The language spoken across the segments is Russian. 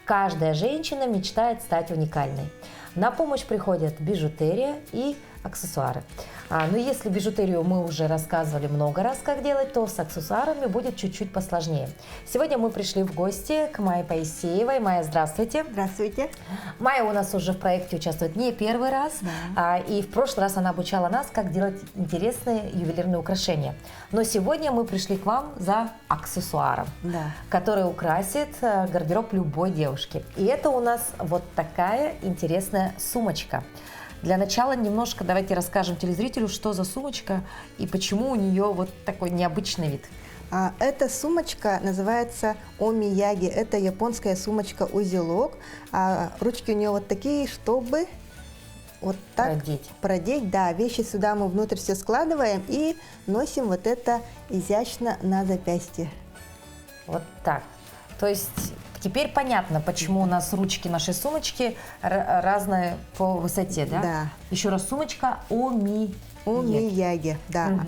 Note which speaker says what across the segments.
Speaker 1: Каждая женщина мечтает стать уникальной. На помощь приходят бижутерия и аксессуары. Но если бижутерию мы уже рассказывали много раз, как делать, то с аксессуарами будет чуть-чуть посложнее. Сегодня мы пришли в гости к Майе Паисеевой. Майя, здравствуйте.
Speaker 2: Здравствуйте.
Speaker 1: Майя у нас уже в проекте участвует не первый раз, и в прошлый раз она обучала нас, как делать интересные ювелирные украшения. Но сегодня мы пришли к вам за аксессуаром, который украсит гардероб любой девушки. И это у нас вот такая интересная сумочка. Для начала немножко давайте расскажем телезрителю, что за сумочка и почему у нее вот такой необычный вид.
Speaker 2: Эта сумочка называется омияги. Это японская сумочка-узелок. Ручки у нее вот такие, чтобы вот так продеть. Да, вещи сюда мы внутрь все складываем и носим вот это изящно на запястье.
Speaker 1: Вот так. То есть теперь понятно, почему у нас ручки нашей сумочки разные по высоте, да?
Speaker 2: Да.
Speaker 1: Еще раз, сумочка омияги.
Speaker 2: Да.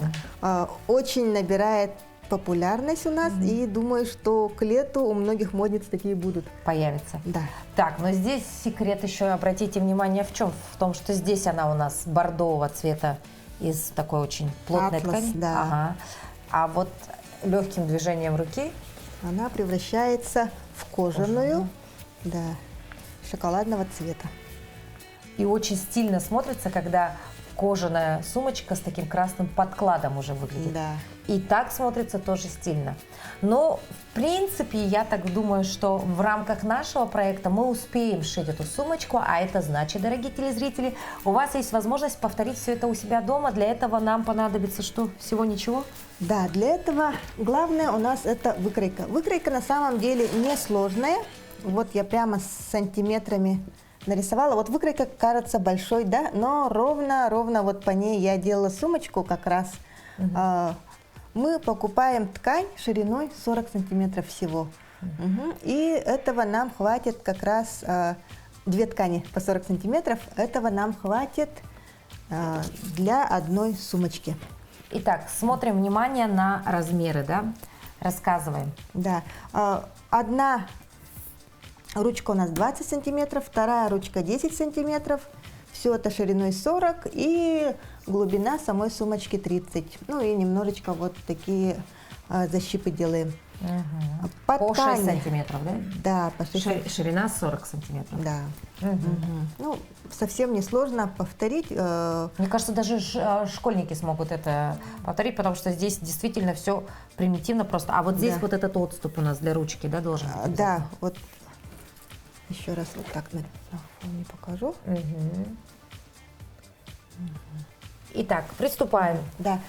Speaker 2: Угу. Очень набирает популярность у нас, и думаю, что к лету у многих модниц такие будут.
Speaker 1: Появятся.
Speaker 2: Да.
Speaker 1: Так, но здесь секрет еще, обратите внимание, в чем? В том, что здесь она у нас бордового цвета из такой очень плотной ткани.
Speaker 2: Да.
Speaker 1: Ага. А вот легким движением руки
Speaker 2: она превращается в кожаную, да, шоколадного цвета.
Speaker 1: И очень стильно смотрится, когда кожаная сумочка с таким красным подкладом уже выглядит.
Speaker 2: Да.
Speaker 1: И так смотрится тоже стильно. Но, в принципе, я так думаю, что в рамках нашего проекта мы успеем сшить эту сумочку, а это значит, дорогие телезрители, у вас есть возможность повторить все это у себя дома. Для этого нам понадобится что? Всего ничего?
Speaker 2: Да, для этого главное у нас это выкройка. Выкройка на самом деле несложная. Вот я прямо с сантиметрами нарисовала. Вот выкройка кажется большой, да, но ровно вот по ней я делала сумочку как раз. Мы покупаем ткань шириной 40 сантиметров всего. И этого нам хватит как раз, две ткани по 40 сантиметров, этого нам хватит для одной сумочки.
Speaker 1: Итак, смотрим внимание на размеры, да? Рассказываем.
Speaker 2: Да. Одна ручка у нас 20 сантиметров, вторая ручка 10 сантиметров. Все это шириной 40 и глубина самой сумочки 30. Ну и немножечко вот такие защипы делаем.
Speaker 1: По 6 сантиметров, да?
Speaker 2: Да, по 6.
Speaker 1: Ширина 40 сантиметров.
Speaker 2: Да. Ну, совсем несложно повторить.
Speaker 1: Мне кажется, даже школьники смогут это повторить, потому что здесь действительно все примитивно просто. А вот здесь вот этот отступ у нас для ручки, да, должен быть?
Speaker 2: Да, вот еще раз вот так на фоне покажу.
Speaker 1: Итак, приступаем.
Speaker 2: Да.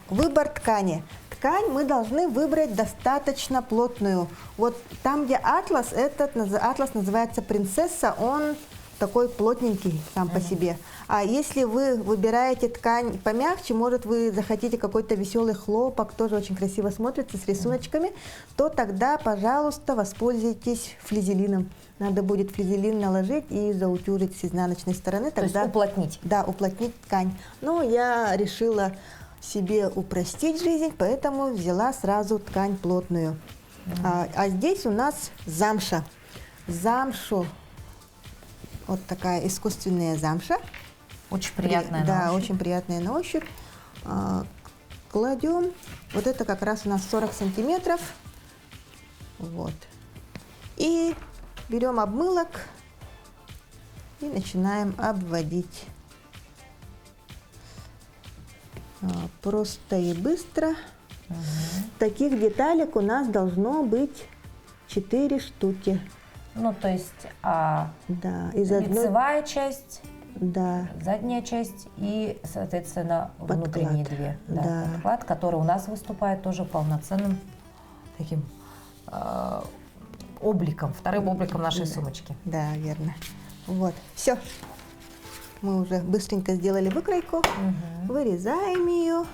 Speaker 2: Выбор ткани. Ткань мы должны выбрать достаточно плотную. Вот там, где атлас, этот атлас называется принцесса, он такой плотненький сам по себе. А если вы выбираете ткань помягче, может вы захотите какой-то веселый хлопок, тоже очень красиво смотрится, с рисуночками, то тогда, пожалуйста, воспользуйтесь флизелином. Надо будет флизелин наложить и заутюжить с изнаночной стороны.
Speaker 1: Тогда, то есть уплотнить?
Speaker 2: Да, уплотнить ткань. Но я решила себе упростить жизнь, поэтому взяла сразу ткань плотную. А здесь у нас замша. Замшу, вот такая искусственная замша.
Speaker 1: Очень приятная на ощупь.
Speaker 2: Да, очень приятная на ощупь. Кладем. Вот это как раз у нас 40 сантиметров. Вот. И берем обмылок и начинаем обводить. Просто и быстро. Таких деталек у нас должно быть 4 штуки.
Speaker 1: Ну, то есть
Speaker 2: да,
Speaker 1: лицевая часть,
Speaker 2: да,
Speaker 1: задняя часть и, соответственно, внутренние две.
Speaker 2: Да.
Speaker 1: Подклад, который у нас выступает тоже полноценным таким обликом, вторым обликом нашей сумочки.
Speaker 2: Да, верно. Вот, все. Мы уже быстренько сделали выкройку. Вырезаем ее.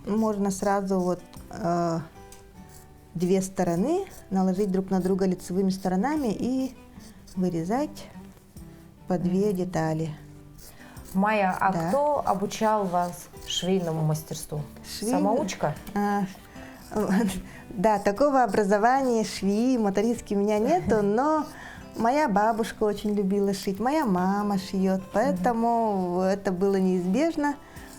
Speaker 2: Можно сразу вот две стороны наложить друг на друга лицевыми сторонами и вырезать по две детали.
Speaker 1: Майя, кто обучал вас швейному мастерству? Самоучка?
Speaker 2: Да, такого образования швеи, мотористки у меня нету, но моя бабушка очень любила шить, моя мама шьет, поэтому это было неизбежно.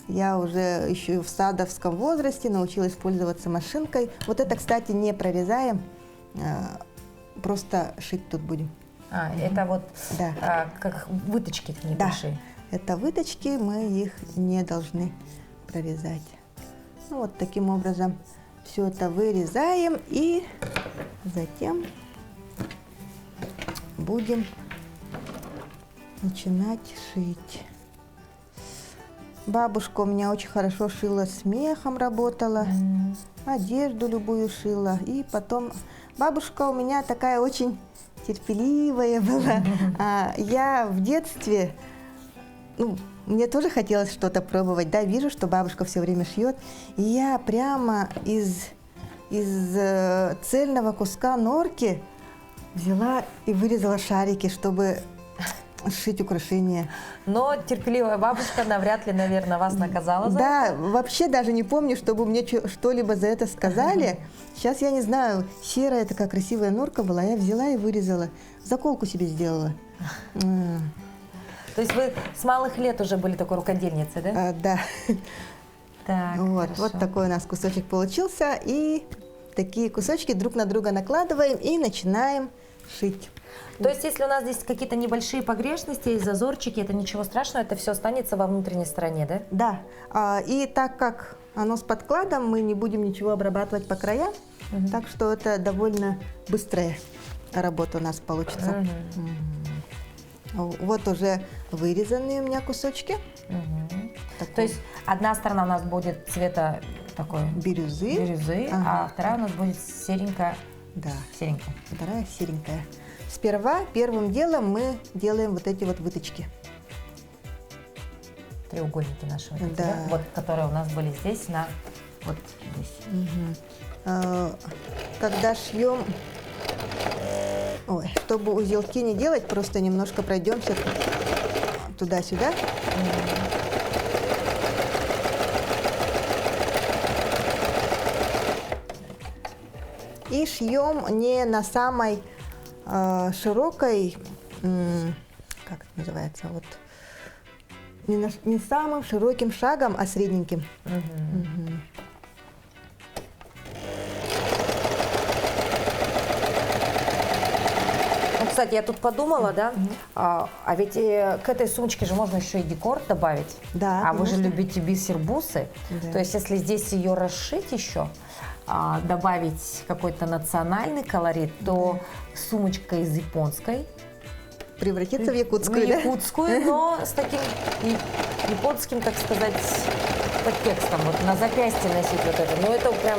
Speaker 2: Я уже еще в садовском возрасте научилась пользоваться машинкой. Вот это, кстати, не прорезаем, просто шить тут будем.
Speaker 1: Это вот
Speaker 2: Да.
Speaker 1: как выточки такие небольшие.
Speaker 2: Да, это выточки, мы их не должны прорезать. Ну, вот таким образом все это вырезаем и затем будем начинать шить. Бабушка у меня очень хорошо шила, с мехом работала, одежду любую шила. И потом бабушка у меня такая очень терпеливая была. Я в детстве, мне тоже хотелось что-то пробовать, да, вижу, что бабушка все время шьет. И я прямо из цельного куска норки взяла и вырезала шарики, чтобы сшить украшения.
Speaker 1: Но терпеливая бабушка навряд ли, наверное, вас наказала за это.
Speaker 2: Да, вообще даже не помню, чтобы мне что-либо за это сказали. Сейчас я не знаю, серая такая красивая норка была, я взяла и вырезала. Заколку себе сделала.
Speaker 1: То есть вы с малых лет уже были такой рукодельницей, да?
Speaker 2: Да.
Speaker 1: Так,
Speaker 2: Вот такой у нас кусочек получился. И такие кусочки друг на друга накладываем и начинаем шить.
Speaker 1: То есть, если у нас здесь какие-то небольшие погрешности, зазорчики, это ничего страшного, это все останется во внутренней стороне, да?
Speaker 2: Да. И так как оно с подкладом, мы не будем ничего обрабатывать по краям, так что это довольно быстрая работа у нас получится. Вот уже вырезанные у меня кусочки.
Speaker 1: То есть, одна сторона у нас будет цвета такой бирюзы, а вторая у нас будет серенькая.
Speaker 2: Да.
Speaker 1: Серенькая.
Speaker 2: Вторая серенькая. Сперва, первым делом мы делаем вот эти вот выточки.
Speaker 1: Треугольники наши, вот,
Speaker 2: да.
Speaker 1: Вот, которые у нас были здесь, вот здесь.
Speaker 2: Когда шьем, чтобы узелки не делать, просто немножко пройдемся туда-сюда. И шьем не на самой широкой, как это называется, вот, не самым широким шагом, а средненьким.
Speaker 1: Кстати, я тут подумала, да, а ведь к этой сумочке же можно еще и декор добавить.
Speaker 2: Да,
Speaker 1: а вы же любите бисер-бусы.
Speaker 2: Да.
Speaker 1: То есть, если здесь ее расшить еще, добавить какой-то национальный колорит, то сумочка из японской
Speaker 2: превратится в якутскую,
Speaker 1: да? Якутскую, но с таким японским, так сказать, подтекстом. Вот на запястье носить вот это. Ну, это прям,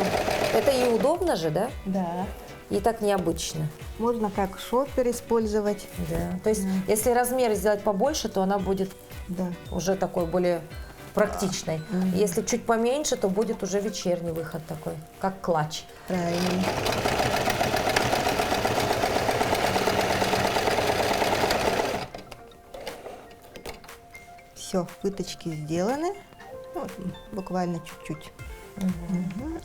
Speaker 1: это и удобно же, да?
Speaker 2: Да.
Speaker 1: И так необычно.
Speaker 2: Можно как шопер использовать.
Speaker 1: Да. То есть, если размер сделать побольше, то она будет уже такой более практичной. Если чуть поменьше, то будет уже вечерний выход такой, как клатч.
Speaker 2: Правильно. Все, выточки сделаны. Вот, буквально чуть-чуть.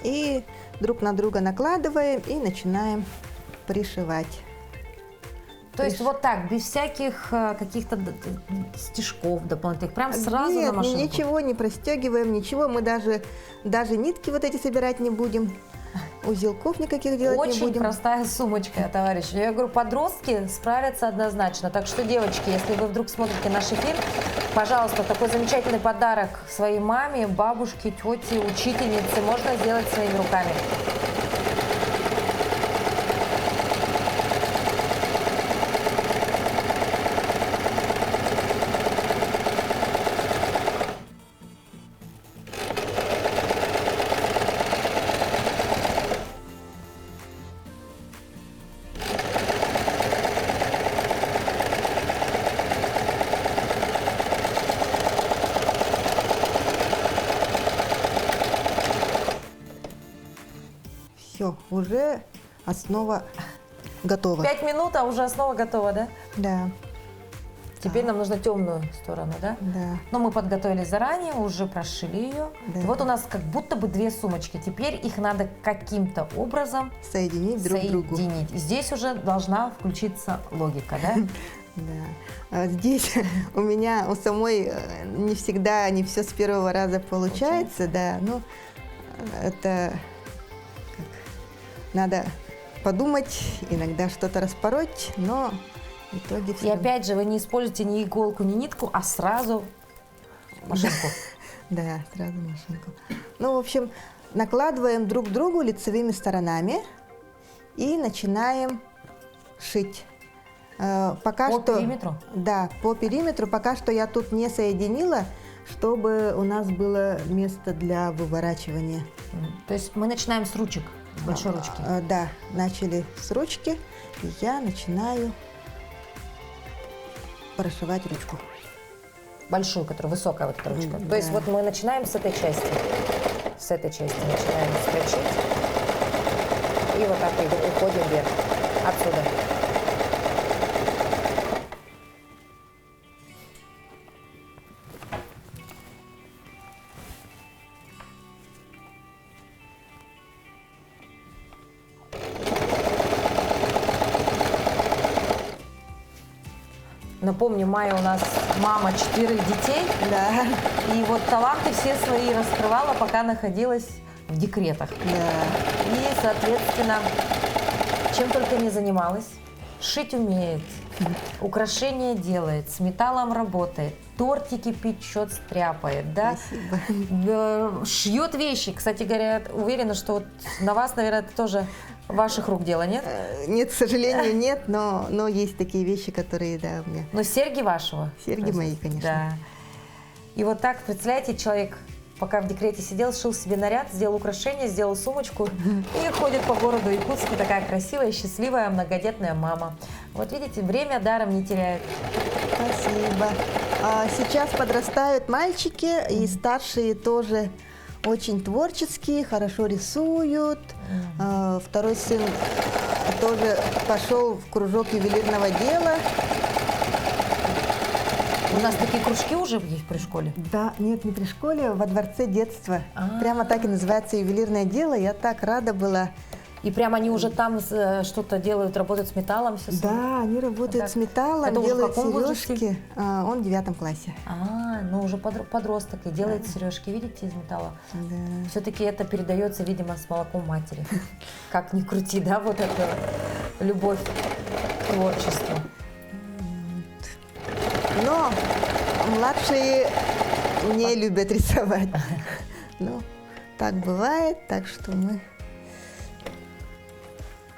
Speaker 2: И друг на друга накладываем и начинаем пришивать.
Speaker 1: То есть вот так, без всяких каких-то стежков дополнительных, прям сразу
Speaker 2: Нет,
Speaker 1: на машинку?
Speaker 2: Ничего не простегиваем, ничего, мы даже нитки вот эти собирать не будем, узелков никаких делать не будем.
Speaker 1: Очень простая сумочка, товарищи. Я говорю, подростки справятся однозначно. Так что, девочки, если вы вдруг смотрите наш эфир, пожалуйста, такой замечательный подарок своей маме, бабушке, тете, учительнице можно сделать своими руками.
Speaker 2: Все, уже основа готова.
Speaker 1: 5 минут, а уже основа готова, да?
Speaker 2: Да.
Speaker 1: Теперь нам нужно темную сторону, да?
Speaker 2: Да.
Speaker 1: Но мы подготовили заранее, уже прошили ее.
Speaker 2: Да.
Speaker 1: И вот у нас как будто бы две сумочки. Теперь их надо каким-то образом
Speaker 2: Соединить друг к другу.
Speaker 1: соединить. И здесь уже должна включиться логика, да?
Speaker 2: Да. А здесь у меня у самой не всегда, не все с первого раза получается, да. Ну, это надо подумать, иногда что-то распороть, но в итоге все.
Speaker 1: И опять же, вы не используете ни иголку, ни нитку, а сразу машинку.
Speaker 2: Да, сразу машинку. Ну, в общем, накладываем друг другу лицевыми сторонами и начинаем шить. Пока
Speaker 1: По
Speaker 2: что,
Speaker 1: периметру?
Speaker 2: Да, по периметру. Пока что я тут не соединила, чтобы у нас было место для выворачивания.
Speaker 1: То есть мы начинаем с ручек, с большой ручки.
Speaker 2: Да, начали с ручки, и я начинаю прошивать ручку.
Speaker 1: Большую, которая высокая вот эта ручка.
Speaker 2: Да.
Speaker 1: То есть вот мы начинаем с этой части. С этой части начинаем строчить. И вот так уходим вверх. Отсюда. Напомню, Майя у нас мама 4 детей.
Speaker 2: Да,
Speaker 1: И вот таланты все свои раскрывала, пока находилась в декретах.
Speaker 2: да.
Speaker 1: И, соответственно, чем только не занималась. Шить умеет, украшения делает, с металлом работает, тортики печет, стряпает, да?
Speaker 2: Спасибо.
Speaker 1: Шьет вещи. Кстати говоря, уверена, что вот на вас, наверное, это тоже ваших рук дело, нет?
Speaker 2: Нет, к сожалению, нет, но есть такие вещи, которые, да, у меня.
Speaker 1: Но серьги вашего.
Speaker 2: Серьги мои, конечно.
Speaker 1: Да. И вот так, представляете, человек, пока в декрете сидел, шил себе наряд, сделал украшение, сделал сумочку и ходит по городу Якутска, такая красивая, счастливая, многодетная мама. Вот видите, время даром не теряет.
Speaker 2: Спасибо. Сейчас подрастают мальчики, и старшие тоже очень творческие, хорошо рисуют. Второй сын тоже пошел в кружок ювелирного дела.
Speaker 1: У нас такие кружки уже есть при школе?
Speaker 2: Да, нет, не при школе, во дворце детства.
Speaker 1: А.
Speaker 2: Прямо так и называется ювелирное дело. Я так рада была.
Speaker 1: И прямо они уже там что-то делают, работают с металлом? Все
Speaker 2: Да, они работают
Speaker 1: Так.
Speaker 2: с металлом,
Speaker 1: Это уже в
Speaker 2: делают
Speaker 1: каком
Speaker 2: сережки.
Speaker 1: возрасте?
Speaker 2: Он в 9 классе.
Speaker 1: Ну уже подросток и делает сережки, видите, из металла.
Speaker 2: Да.
Speaker 1: Все-таки это передается, видимо, с молоком матери. Как ни крути, да, вот эта любовь к творчеству.
Speaker 2: Но младшие не любят рисовать. Ну, так бывает, так что мы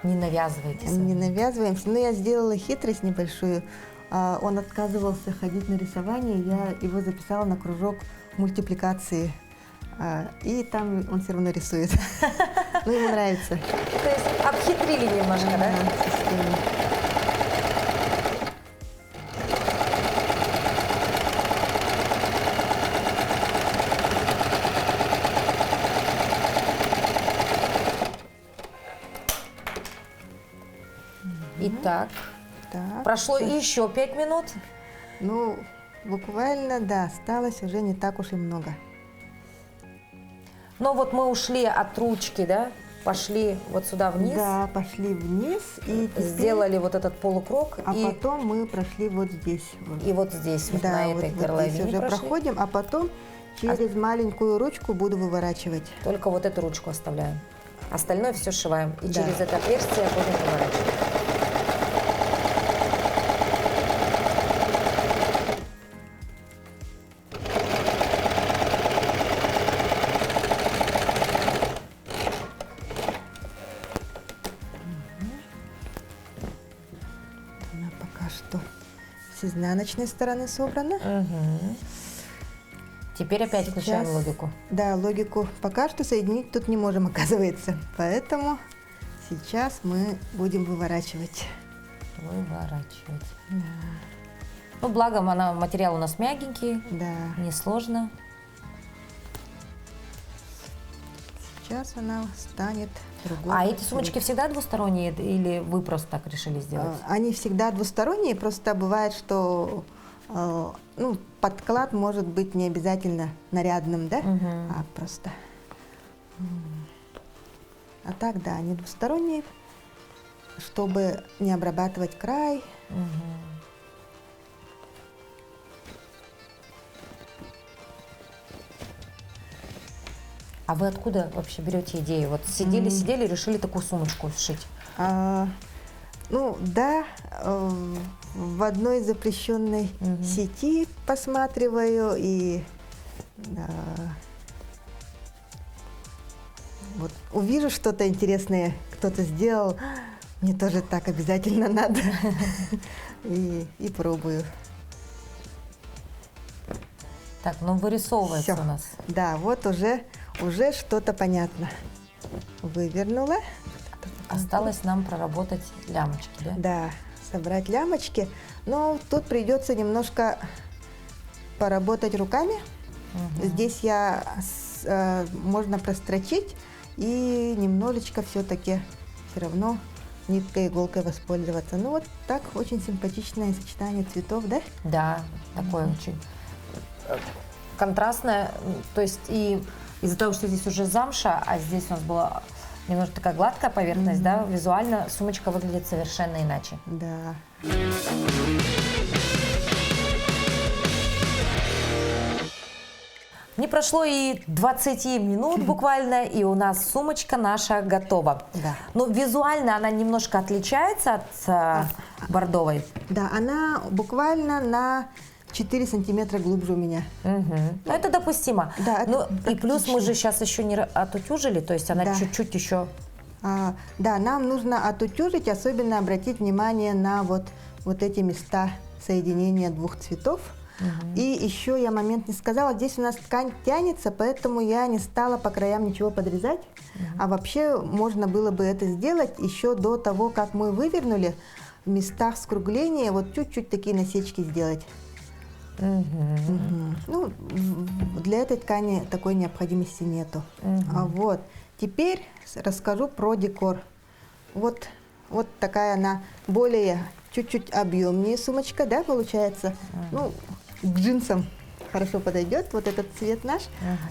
Speaker 1: Не навязывайтесь.
Speaker 2: не навязываемся. Но я сделала хитрость небольшую. Он отказывался ходить на рисование, я его записала на кружок мультипликации. И там он все равно рисует. Ну, ему нравится.
Speaker 1: То есть обхитрили немножко, да?
Speaker 2: Система.
Speaker 1: Итак,
Speaker 2: Так.
Speaker 1: прошло еще 5 минут.
Speaker 2: Ну, буквально, да, осталось уже не так уж и много.
Speaker 1: Но вот мы ушли от ручки, да? Пошли вот сюда вниз.
Speaker 2: Да, пошли вниз и теперь-
Speaker 1: Сделали вот этот полукруг.
Speaker 2: А
Speaker 1: и,
Speaker 2: потом мы прошли вот здесь. Вот.
Speaker 1: и вот здесь, вот
Speaker 2: Да,
Speaker 1: на
Speaker 2: вот
Speaker 1: этой
Speaker 2: здесь
Speaker 1: горловине
Speaker 2: уже
Speaker 1: прошли.
Speaker 2: проходим, а потом через маленькую ручку буду выворачивать.
Speaker 1: Только вот эту ручку оставляем. Остальное все сшиваем. И
Speaker 2: Да.
Speaker 1: через это отверстие будем выворачивать.
Speaker 2: Она пока что с изнаночной стороны собрана.
Speaker 1: Мгм. Теперь опять
Speaker 2: Сейчас-
Speaker 1: включаем логику.
Speaker 2: Да, логику пока что соединить тут не можем, оказывается. Поэтому сейчас мы будем выворачивать.
Speaker 1: Выворачивать. Ну, благо, материал у нас мягенький,
Speaker 2: Да,
Speaker 1: несложно.
Speaker 2: сейчас она станет другой.
Speaker 1: А эти сумочки всегда двусторонние или вы просто так решили сделать?
Speaker 2: Они всегда двусторонние, просто бывает, что Ну, подклад может быть не обязательно нарядным, да, а просто. А так, да, они двусторонние, чтобы не обрабатывать край.
Speaker 1: А вы откуда вообще берете идею? Вот сидели, решили такую сумочку сшить.
Speaker 2: Ну, да, в одной запрещенной сети посматриваю и вот увижу что-то интересное, кто-то сделал, мне тоже так обязательно надо, и пробую.
Speaker 1: Так, ну вырисовывается
Speaker 2: Всё.
Speaker 1: у нас.
Speaker 2: Да, вот уже что-то понятно. Вывернула.
Speaker 1: Осталось нам проработать лямочки, да?
Speaker 2: Да, собрать лямочки. Но тут придется немножко поработать руками. Здесь можно прострочить и немножечко все-таки все равно ниткой, иголкой воспользоваться. Ну вот так, очень симпатичное сочетание цветов, да?
Speaker 1: Да, такое очень контрастное. То есть и из-за того, что здесь уже замша, а здесь у нас была немножко такая гладкая поверхность, да, визуально сумочка выглядит совершенно иначе.
Speaker 2: Да.
Speaker 1: Не прошло и 20 минут буквально, и у нас сумочка наша готова.
Speaker 2: Да.
Speaker 1: Но визуально она немножко отличается от бордовой.
Speaker 2: Да, она буквально на 4 сантиметра глубже у меня.
Speaker 1: Ну, это допустимо.
Speaker 2: Да, это
Speaker 1: ну, и плюс мы же сейчас еще не отутюжили, то есть она
Speaker 2: Да.
Speaker 1: чуть-чуть еще...
Speaker 2: Да, нам нужно отутюжить, особенно обратить внимание на вот эти места соединения двух цветов. И еще я момент не сказала, здесь у нас ткань тянется, поэтому я не стала по краям ничего подрезать. А вообще можно было бы это сделать еще до того, как мы вывернули, в местах скругления вот чуть-чуть такие насечки сделать. Ну, для этой ткани такой необходимости нету. Вот. Теперь расскажу про декор. Вот такая она более чуть-чуть объемнее сумочка, да, получается. Ну, к джинсам хорошо подойдет вот этот цвет наш.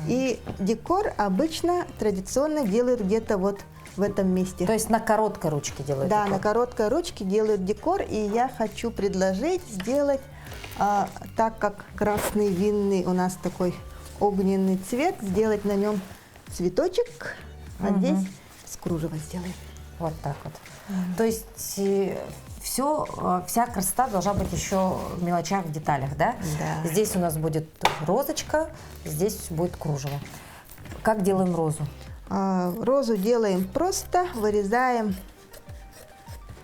Speaker 2: И декор обычно традиционно делают где-то вот в этом месте.
Speaker 1: То есть на короткой ручке делают
Speaker 2: Да,
Speaker 1: декор.
Speaker 2: на короткой ручке делают декор, и я хочу предложить сделать, так как красный винный у нас такой огненный цвет, сделать на нем цветочек, а здесь с кружева сделаем.
Speaker 1: Вот так вот. То есть вся красота должна быть еще в мелочах, в деталях, да?
Speaker 2: Да.
Speaker 1: Здесь у нас будет розочка, здесь будет кружево. Как делаем розу?
Speaker 2: Розу делаем просто, вырезаем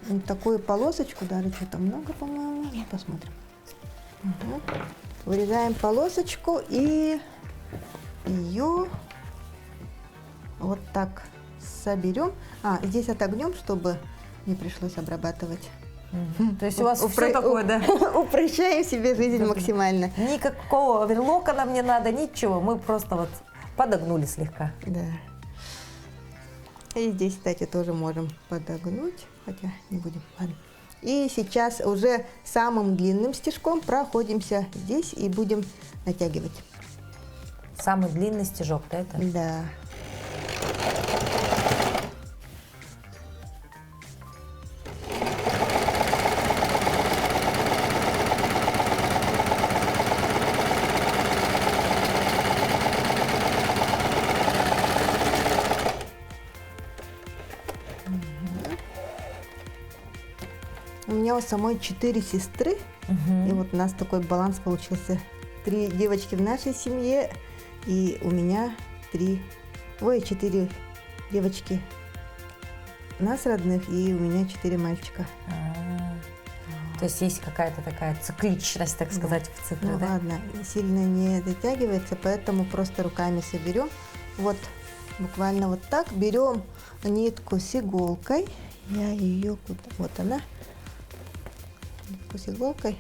Speaker 2: вот такую полосочку, даже что-то много, по-моему, ну, посмотрим. Вырезаем полосочку и ее вот так соберем. Здесь отогнем, чтобы не пришлось обрабатывать.
Speaker 1: То есть у вас все такое, да?
Speaker 2: Упрощаем себе жизнь максимально.
Speaker 1: Никакого оверлока нам не надо, ничего. Мы просто вот подогнули слегка.
Speaker 2: Да. И здесь, кстати, тоже можем подогнуть, хотя не будем. Ладно. И сейчас уже самым длинным стежком проходимся здесь и будем натягивать.
Speaker 1: Самый длинный стежок, да, это?
Speaker 2: Да. У меня у самой 4 сестры, и вот у нас такой баланс получился. 3 девочки в нашей семье, и у меня 4 девочки нас родных, и у меня 4 мальчика.
Speaker 1: То есть есть какая-то такая цикличность, так сказать, в цикле,
Speaker 2: Ну
Speaker 1: да?
Speaker 2: ладно, сильно не затягивается, поэтому просто руками соберем. Вот буквально вот так берем нитку с иголкой. Я ее вот она. Нитку с иголкой.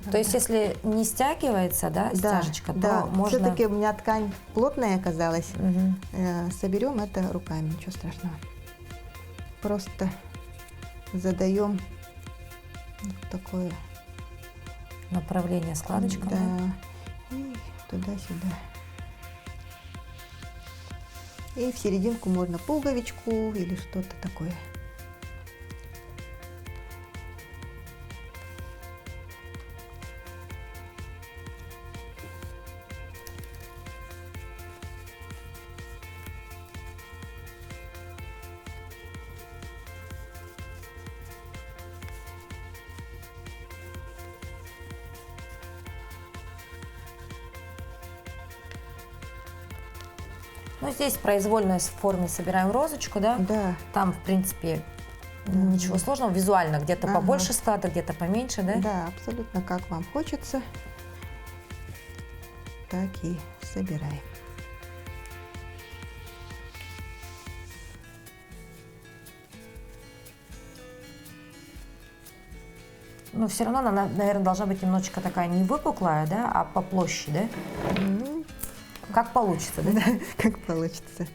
Speaker 1: То есть если не стягивается, да, стяжечка, то можно...
Speaker 2: Все-таки у меня ткань плотная оказалась. Соберем это руками, ничего страшного. Просто задаем такое
Speaker 1: направление складочками.
Speaker 2: Да. И туда-сюда. И в серединку можно пуговичку или что-то такое.
Speaker 1: Ну, здесь в произвольной форме собираем розочку, да?
Speaker 2: Да.
Speaker 1: Там, в принципе, ничего сложного. Визуально где-то побольше складок, где-то поменьше, да?
Speaker 2: Да, абсолютно как вам хочется, так и собираем.
Speaker 1: Но все равно она, наверное, должна быть немножечко такая не выпуклая, да, а по площади, да?
Speaker 2: Ну,
Speaker 1: как получится, да?
Speaker 2: да, как получится.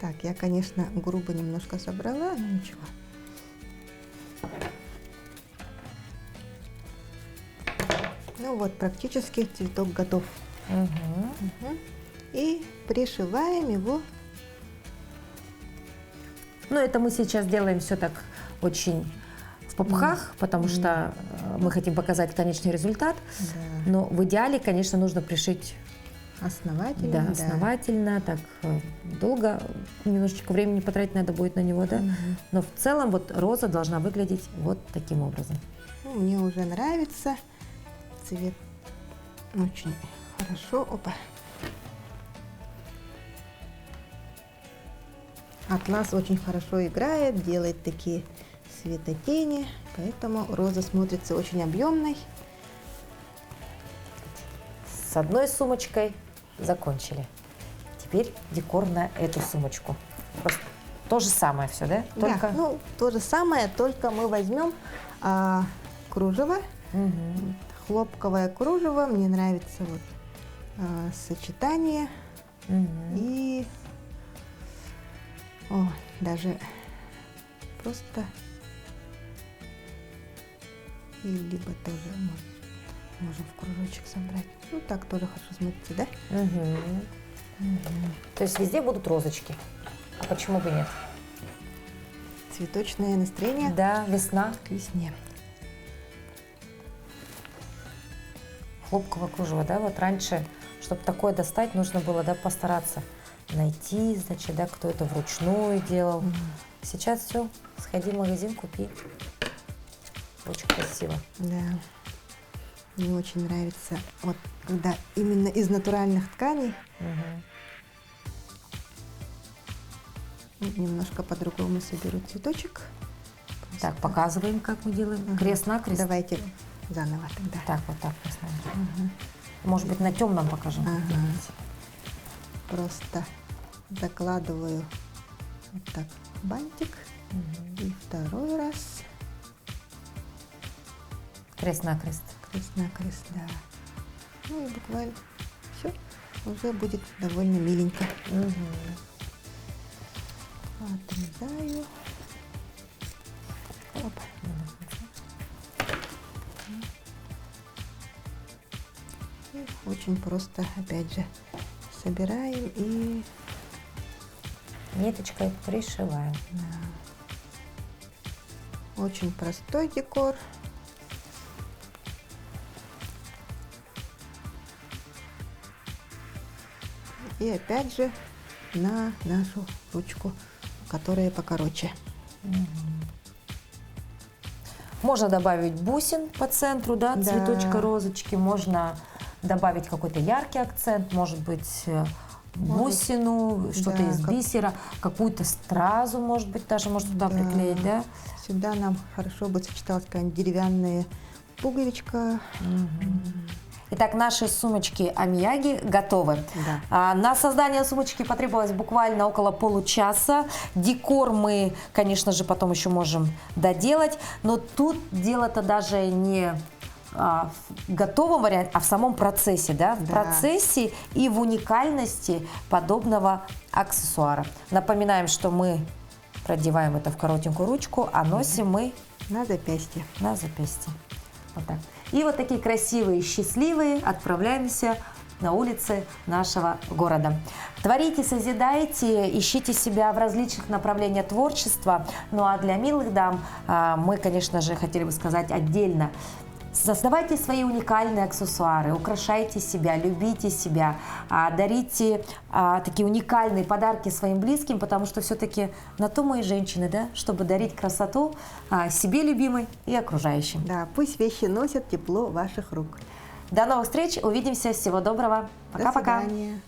Speaker 2: Так, я, конечно, грубо немножко собрала, но ничего. Ну вот, практически цветок готов. И пришиваем его.
Speaker 1: Ну, это мы сейчас делаем все так очень в попыхах, потому что мы хотим показать конечный результат.
Speaker 2: Да.
Speaker 1: Но в идеале, конечно, нужно пришить
Speaker 2: Основательно.
Speaker 1: да, основательно, так долго, немножечко времени потратить надо будет на него, да. Но в целом вот роза должна выглядеть вот таким образом.
Speaker 2: Ну, мне уже нравится цвет, очень хорошо. Опа. Атлас очень хорошо играет, делает такие светотени, поэтому роза смотрится очень объемной.
Speaker 1: С одной сумочкой закончили. Теперь декор на эту сумочку. Просто то же самое все, да? Только...
Speaker 2: Да, ну, то же самое, только мы возьмем кружево, хлопковое кружево. Мне нравится вот сочетание. И даже просто и либо тоже можем в кружочек собрать. Ну так тоже хорошо смотрится, да?
Speaker 1: То есть везде будут розочки. А почему бы нет?
Speaker 2: Цветочное настроение.
Speaker 1: Да, весна.
Speaker 2: К весне.
Speaker 1: Хлопковое кружево, да? Вот раньше, чтобы такое достать, нужно было, да, постараться найти, значит, да, кто это вручную делал. Сейчас все, сходи в магазин, купи. Очень красиво.
Speaker 2: Да. Мне очень нравится, вот когда именно из натуральных тканей. Немножко по-другому соберу цветочек.
Speaker 1: Так, показываем, как мы делаем. Крест-накрест.
Speaker 2: Давайте заново тогда.
Speaker 1: Так, вот так поставим. Может быть, на темном покажем.
Speaker 2: Просто закладываю вот так бантик. И второй раз.
Speaker 1: Крест-накрест.
Speaker 2: Крест-накрест, да. Ну и буквально все. Уже будет довольно миленько. Отрезаю. Оп. И очень просто, опять же, собираем и
Speaker 1: ниточкой пришиваем.
Speaker 2: Да. Очень простой декор. И опять же на нашу ручку, которая покороче.
Speaker 1: Можно добавить бусин по центру, да, цветочка, розочки. Можно добавить какой-то яркий акцент, может быть, бусину, что-то из бисера, какую-то стразу, может быть, даже можно туда приклеить, да?
Speaker 2: Сюда нам хорошо бы сочеталась какая-нибудь деревянная пуговичка.
Speaker 1: Итак, наши сумочки амияги готовы. На создание сумочки потребовалось буквально около получаса. Декор мы, конечно же, потом еще можем доделать. Но тут дело-то даже не в готовом варианте, а в самом процессе. Да? В процессе и в уникальности подобного аксессуара. Напоминаем, что мы продеваем это в коротенькую ручку, а носим мы
Speaker 2: На запястье.
Speaker 1: На запястье. Вот так. И вот такие красивые, счастливые отправляемся на улицы нашего города. Творите, созидайте, ищите себя в различных направлениях творчества. Ну а для милых дам мы, конечно же, хотели бы сказать отдельно. Создавайте свои уникальные аксессуары, украшайте себя, любите себя, дарите такие уникальные подарки своим близким, потому что все-таки на то мы и женщины, да, чтобы дарить красоту себе любимой и окружающим.
Speaker 2: Да, пусть вещи носят тепло ваших рук.
Speaker 1: До новых встреч, увидимся, всего доброго, пока-пока.
Speaker 2: До свидания.